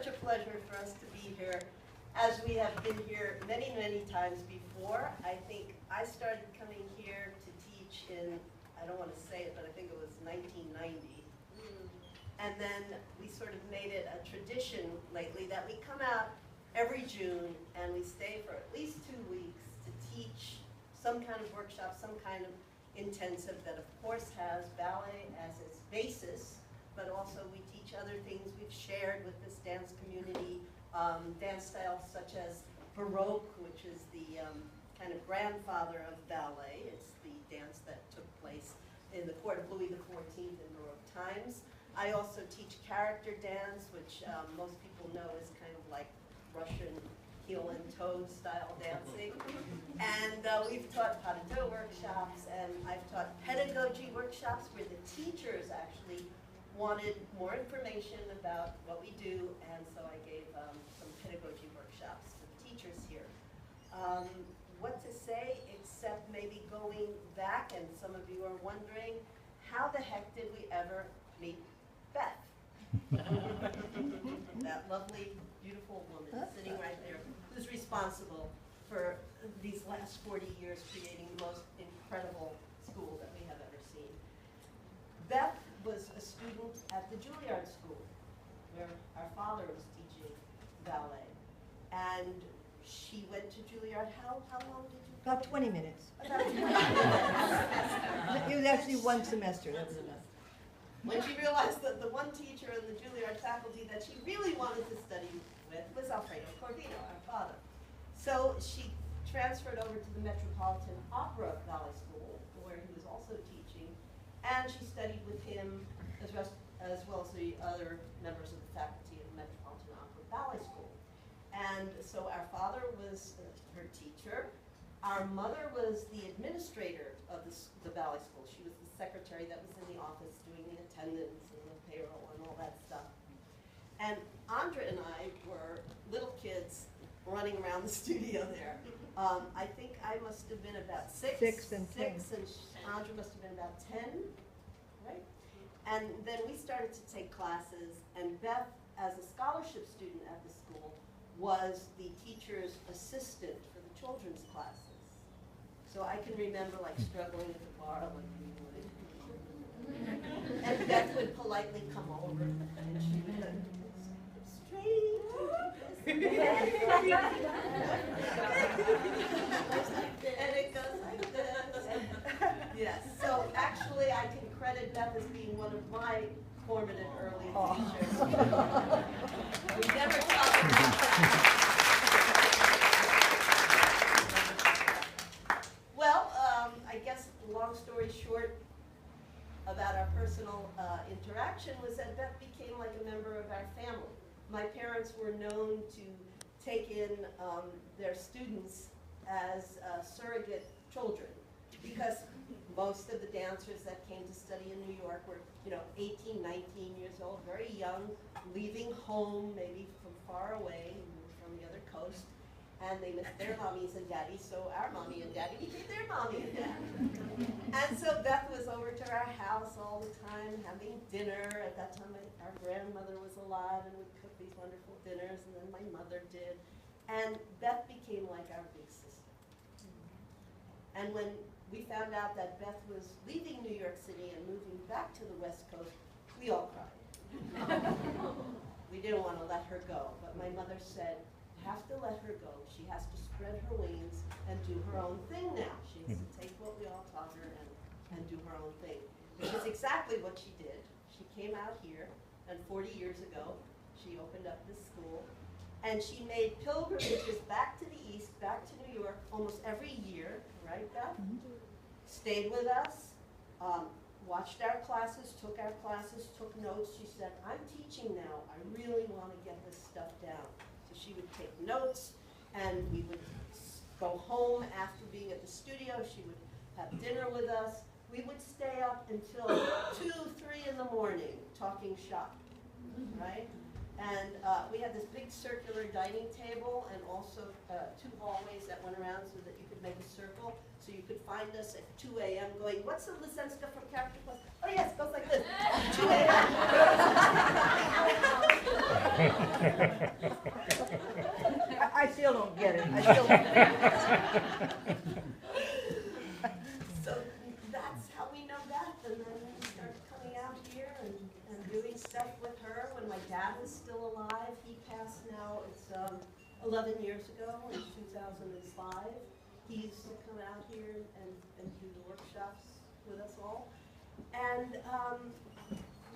a pleasure for us to be here, as we have been here many, many times before. I think I started coming here to teach in, I don't want to say it, but I think it was 1990. And then we sort of made it a tradition lately that we come out every June and we stay for at least 2 weeks to teach some kind of workshop, some kind of intensive that of course has ballet as its basis, but also we teach other things we've shared with this dance community, dance styles such as Baroque, which is the kind of grandfather of ballet. It's the dance that took place in the court of Louis XIV in Baroque times. I also teach character dance, which most people know is kind of like Russian heel and toe style dancing. And we've taught pas de deux workshops, and I've taught pedagogy workshops where the teachers actually wanted more information about what we do, and so I gave some pedagogy workshops to the teachers here. What to say except maybe going back, and some of you are wondering, how the heck did we ever meet Beth? That lovely, beautiful woman sitting right there, who's responsible for these last 40 years creating the most incredible school that we have ever seen. Beth was a student at the Juilliard School, where our father was teaching ballet. And she went to Juilliard, how long did you? About 20 minutes. About 20 minutes. It was actually one semester. That was enough. When she realized that the one teacher in the Juilliard faculty that she really wanted to study with was Alfredo Corvino, our father. So she transferred over to the Metropolitan Opera Ballet School, where he was also teaching, and she studied with him as well as the other members of the faculty of the Metropolitan Opera Ballet School. And so our father was her teacher. Our mother was the administrator of the ballet school. She was the secretary that was in the office doing the attendance and the payroll and all that stuff. And Andra and I were little kids running around the studio there. I think I must have been about six and Andra must have been about 10, right? And then we started to take classes, and Beth, as a scholarship student at the school, was the teacher's assistant for the children's classes. So I can remember like struggling at the bar, like and Beth would politely come over and she would go, straight to and it goes like this. Yes, so actually I can credit Beth as being one of my formative early teachers. We never talked about that. Well, I guess long story short about our personal interaction was that Beth became like a member of our family. My parents were known to take in their students as surrogate children, because most of the dancers that came to study in New York were, 18, 19 years old, very young, leaving home maybe from far away, from the other coast, and they missed their mommies and daddies, so our mommy and daddy became their mommy and daddy. And so Beth was over to our house all the time, having dinner. At that time, our grandmother was alive and would cook these wonderful dinners, and then my mother did. And Beth became like our big sister. And when we found out that Beth was leaving New York City and moving back to the West Coast, we all cried. We didn't want to let her go, but my mother said, have to let her go. She has to spread her wings and do her own thing now. She has to take what we all taught her and do her own thing. Which is exactly what she did. She came out here, and 40 years ago, she opened up this school, and she made pilgrimages back to the East, back to New York, almost every year, right, Beth? Stayed with us, watched our classes, took notes. She said, I'm teaching now. I really want to get this stuff down. So she would take notes, and we would go home after being at the studio. She would have dinner with us. We would stay up until 2, 3 in the morning talking shop, right? And we had this big circular dining table and also 2 hallways that went around so that you could make a circle. So you could find us at 2 a.m. going, what's the Lisenska from Character Plus? Oh yes, it goes like this. 2 a.m. I still don't get it. I still don't get it. So that's how we know Beth, and then we started coming out here and doing stuff with her when my dad was still alive. He passed now, it's 11 years ago, in 2005. He used to come out here and do the workshops with us all. And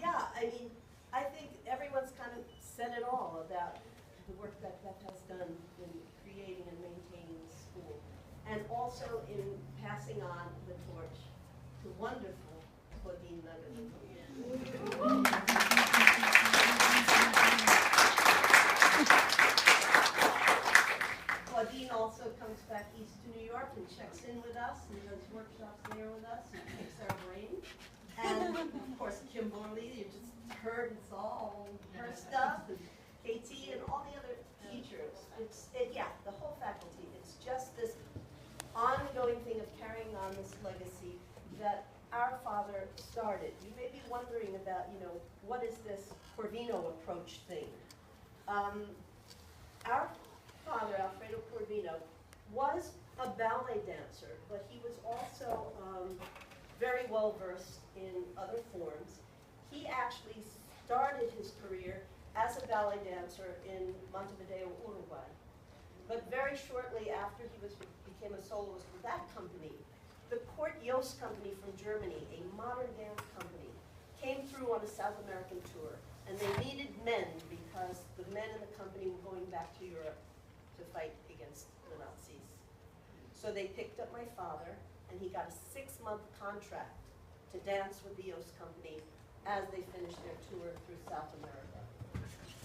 yeah, I mean, I think everyone's kind of said it all about the work that Beth has done in creating and maintaining the school, and also in passing on the torch to wonderful Claudine Nugget. Claudine also comes back east to New York and checks in with us and does workshops there with us and picks our brain. And of course, Kimberly, you just heard and saw all her stuff, and KT and all the other teachers. Yeah, the whole faculty. It's just this ongoing thing of carrying on this legacy that our father started. You may be wondering about, what is this Corvino approach thing? Our father, Alfredo Corvino, was a ballet dancer, but he was also very well versed in other forms. He actually started his career as a ballet dancer in Montevideo, Uruguay. But very shortly after he became a soloist with that company, the Court Yost company from Germany, a modern dance company, came through on a South American tour. And they needed men because the men in the company were going back to Europe to fight against the Nazis. So they picked up my father, and he got a 6-month contract to dance with the Yost company as they finished their tour through South America,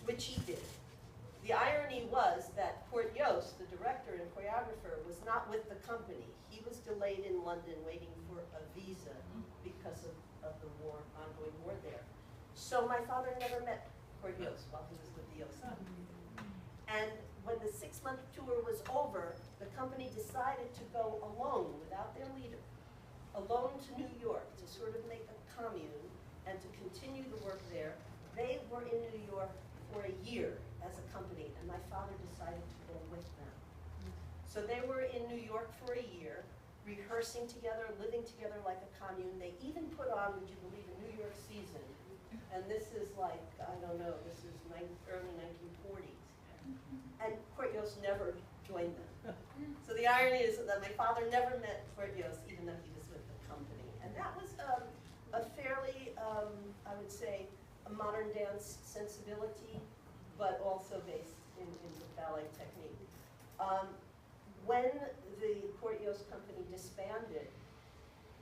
which he did. The irony was that Court Yost, the director and choreographer, was not with the company. He was delayed in London waiting for a visa because of the war, ongoing war there. So my father never met Court Yost while he was with the Yost company. And when the 6-month tour was over, the company decided to go alone, without their leader, alone to New York to sort of make a commune and to continue the work there. They were in New York for a year as a company, and my father decided to go with them. So they were in New York for a year, rehearsing together, living together like a commune. They even put on, would you believe, a New York season. And this is like, I don't know, this is early 1940s. And Court Yost never joined them. So the irony is that my father never met Court Yost, even though he was with the company. And that was a fairly, I would say, a modern dance sensibility, but also based in the ballet technique. When the Court Yost company disbanded,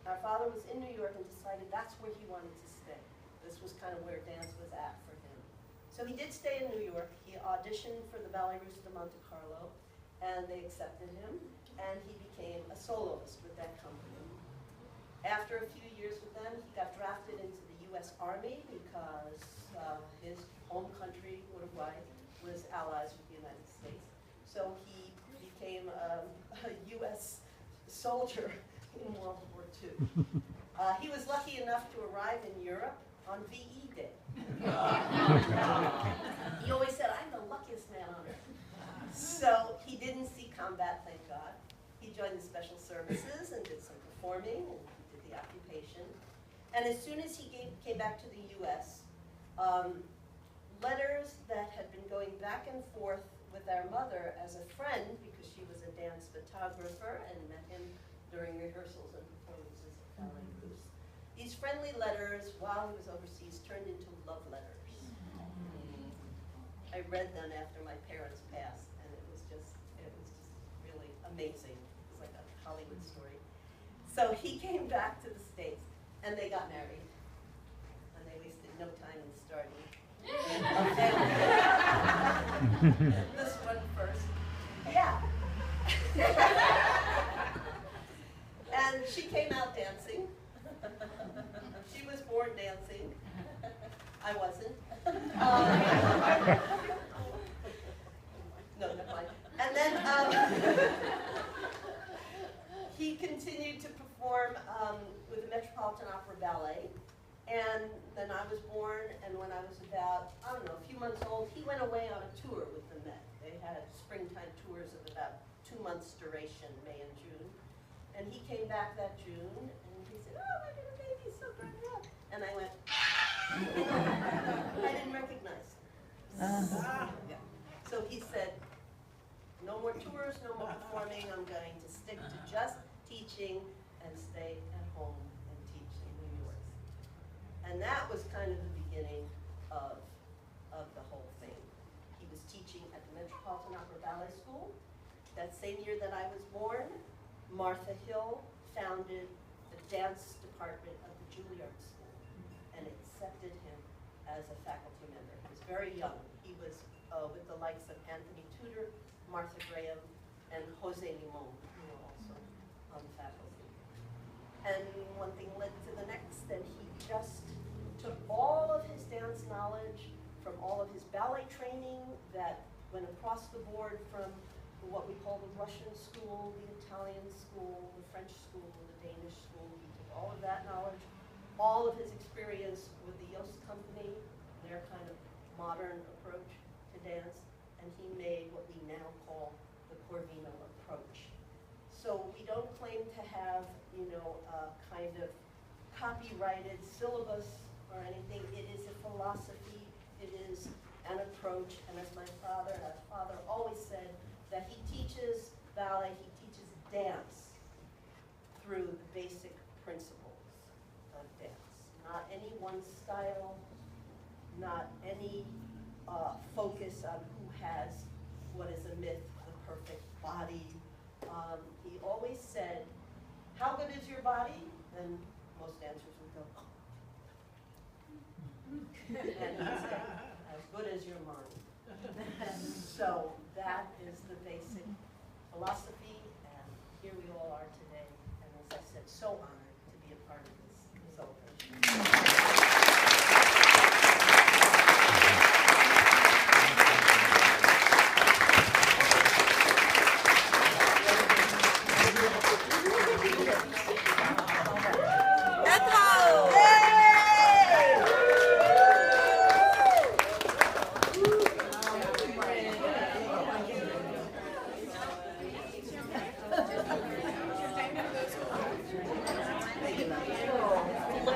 our father was in New York and decided that's where he wanted to stay. This was kind of where dance was at for him. So he did stay in New York. He auditioned for the Ballet Russe de Monte Carlo, and they accepted him, and he became a soloist with that company. After a few years with them, he got drafted into the U.S. Army because his home country, Uruguay, was allies with the United States. So he became a U.S. soldier in World War II. He was lucky enough to arrive in Europe on VE Day. He always said, I'm the luckiest man on earth. So he didn't see combat, thank God. He joined the special services and did some performing and did the occupation. And as soon as he came back to the U.S., letters that had been going back and forth with our mother as a friend, because she was a dance photographer and met him during rehearsals and performances at Ballet Russe. These friendly letters, while he was overseas, turned into love letters. I read them after my parents passed, and it was just really amazing. It was like a Hollywood story. So he came back to the States, and they got married, and they wasted no time in starting. This one first. Yeah. And she came out dancing. She was born dancing. I wasn't. No, never mind. And then he continued to perform with the Metropolitan Opera Ballet. And then I was born, and when I was about, I don't know, a few months old, he went away on a tour with the Met. They had springtime tours of about 2 months duration, May and June. And he came back that June, and he said, "Oh, my little baby's so grown up." And I went, I didn't recognize him. Yeah. So he said, "No more tours, no more performing. I'm going to stick to just teaching and stay at home and teach in New York." And that was kind of the beginning of the whole thing. He was teaching at the Metropolitan Opera Ballet School. That same year that I was born, Martha Hill founded the dance department of the Juilliard School and accepted him as a faculty member. He was very young. He was with the likes of Anthony Tudor, Martha Graham, and Jose Limon, who were also on the faculty. And one thing led to the next, and he just took all of his dance knowledge from all of his ballet training that went across the board from what we call the Russian school, the Italian school, the French school, the Danish school. He took all of that knowledge, all of his experience with the Yost Company, their kind of modern approach to dance, and he made what we now call the Corvino approach. So we don't claim to have, you know, a kind of copyrighted syllabus or anything. It is a philosophy. It is an approach. And as my father always said, that he teaches ballet, he teaches dance through the basic principles of dance. Not any one style, not any focus on who has what is a myth, the perfect body. He always said, "How good is your body?" And most dancers would go, "Oh." And he said, "As good as your mind." So that is the basic philosophy, and here we all are today. And as I said, so honored to be a part of this celebration.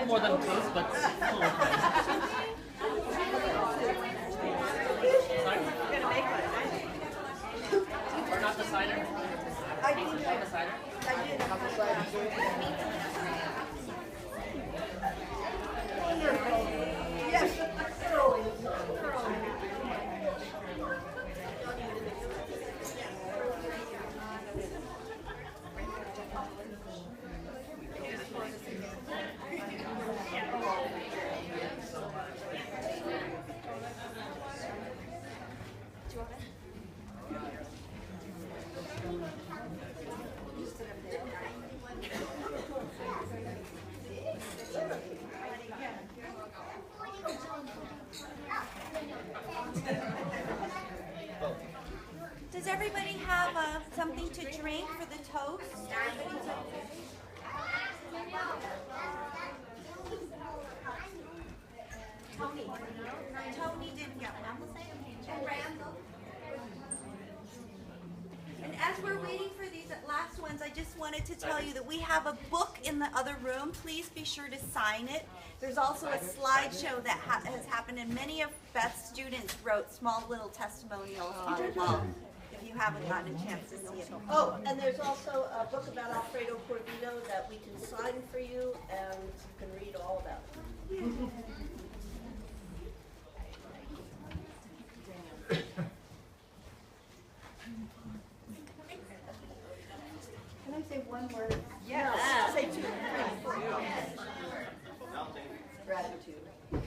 More than close, but or not the cider? I think The cider? I did have a side. Wonderful. Yes, thoroughly. Does everybody have something to drink for the toast? Everybody's okay? Tony didn't get one. And as we're waiting for these last ones, I just wanted to tell you that we have a book in the other room. Please be sure to sign it. There's also a slideshow that has happened, and many of Beth's students wrote small little testimonials on the wall. If you haven't gotten a chance to see it. Oh, and there's also a book about Alfredo Corvino that we can sign for you, and you can read all about it. Can I say one word? Yes. No, say two, three, four. Gratitude. So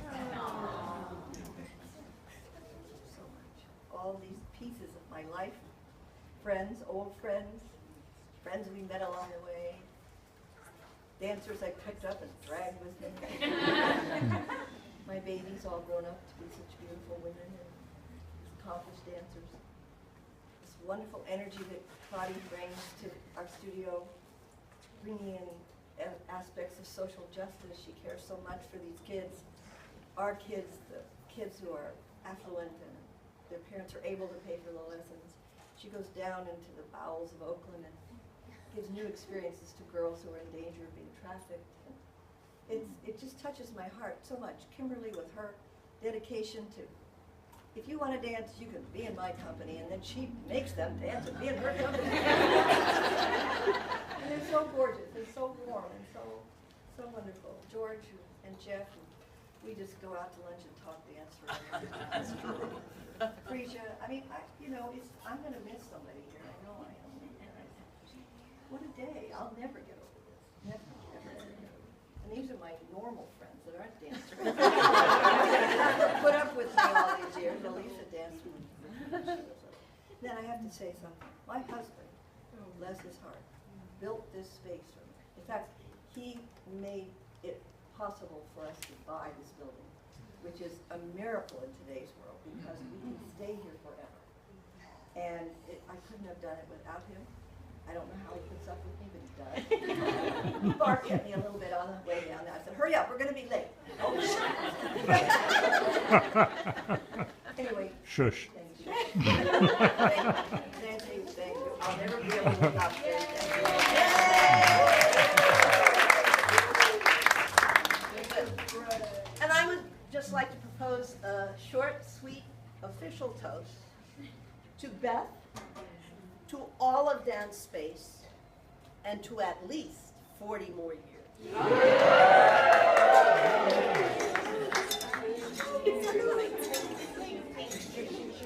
much. All these pieces of my life, friends, old friends, friends we met along the way, dancers I picked up and dragged with me. my babies all grown up to be such beautiful women and accomplished dancers. This wonderful energy that Claudia brings to our studio, bringing in aspects of social justice. She cares so much for these kids, our kids, the kids who are affluent and their parents are able to pay for the lessons. She goes down into the bowels of Oakland and gives new experiences to girls who are in danger of being trafficked. It just touches my heart so much. Kimberly, with her dedication to, if you want to dance, you can be in my company, and then she makes them dance and be in her company. And they're so gorgeous, and so warm, and so wonderful. George and Jeff, we just go out to lunch and talk dance forever. That's true. Freesia, I mean, I'm going to miss somebody here. I know I am. What a day. I'll never get over this. Never, never, never. And these are my normal friends that aren't dancers. Put up with me all these years. Elisa danced with me. Then I have to say something. My husband, bless his heart, built this space for me. In fact, he made it possible for us to buy this building, which is a miracle in today's world because we can stay here forever. And I couldn't have done it without him. I don't know how he puts up with me, but he does. He barked at me a little bit on the way down there. I said, hurry up, we're going to be late. Oh, anyway. Shush. Thank you. Thank you. Thank you. I'll never be able to stop there. And I would just like to propose a short, sweet, official toast to Beth, to all of DanceSpace, and to at least 40 more years.